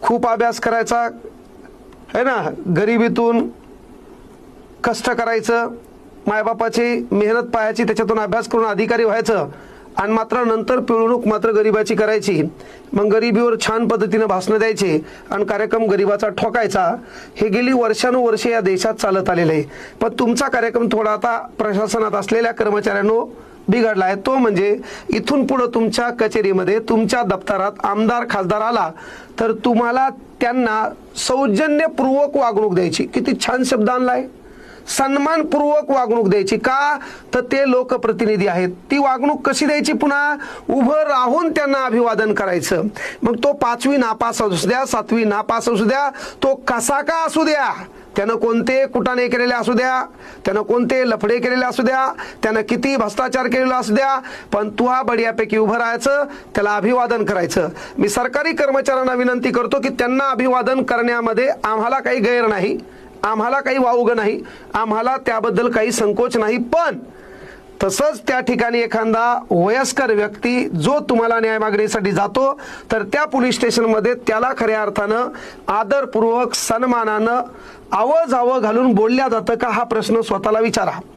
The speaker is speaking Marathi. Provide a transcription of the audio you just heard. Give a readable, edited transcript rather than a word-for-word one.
खूप अभ्यास करायचा है ना, गरिबीतून कष्ट करायचं, मायबापाची मेहनत पाहायची, त्याच्यातून अभ्यास करून अधिकारी व्हायचं आणि मात्र नंतर पिळवणूक मात्र गरिबाची करायची, मग गरिबीवर छान पद्धतीने भाषणं द्यायची आणि कार्यक्रम गरिबाचा ठोकायचा. हे गेली वर्षानुवर्षे या देशात चालत आलेलं आहे. पण तुमचा कार्यक्रम थोडा आता प्रशासनात असलेल्या कर्मचाऱ्यांनो बिघडला आहे. तो म्हणजे इथून पुढे तुमच्या कचेरीमध्ये, तुमच्या दप्तरात आमदार खासदार आला तर तुम्हाला त्यांना सौजन्यपूर्वक वागणूक द्यायची. किती छान शब्द आणलाय, सन्मानपूर्वक वागणूक द्यायची. का तर ते लोकप्रतिनिधी आहेत. ती वागणूक कशी द्यायची? पुन्हा उभं राहून त्यांना अभिवादन करायचं. मग तो 5वी नापास असू द्या, 7वी नापास असू द्या, तो कसा का असू द्या, त्यानं कोणते कुटाणे केलेले असू द्या, त्यानं कोणते लफडे केलेले असू द्या, त्यानं किती भ्रष्टाचार केलेला असू द्या, पण तू हा बढियापैकी उभं राहायचं, त्याला अभिवादन करायचं. मी सरकारी कर्मचाऱ्यांना विनंती करतो की त्यांना अभिवादन करण्यामध्ये आम्हाला काही गैर नाही, आम्हाला काही वावगं नाही, आम्हाला त्याबद्दल काही संकोच नाही. पण तसंच त्या ठिकाणी एखादा वयस्कर व्यक्ती जो तुम्हाला न्याय मागणीसाठी जातो तर त्या पोलीस स्टेशनमध्ये त्याला खऱ्या अर्थानं आदरपूर्वक सन्मानानं आवजावं घालून बोलल्या जातं का, हा प्रश्न स्वतःला विचारा.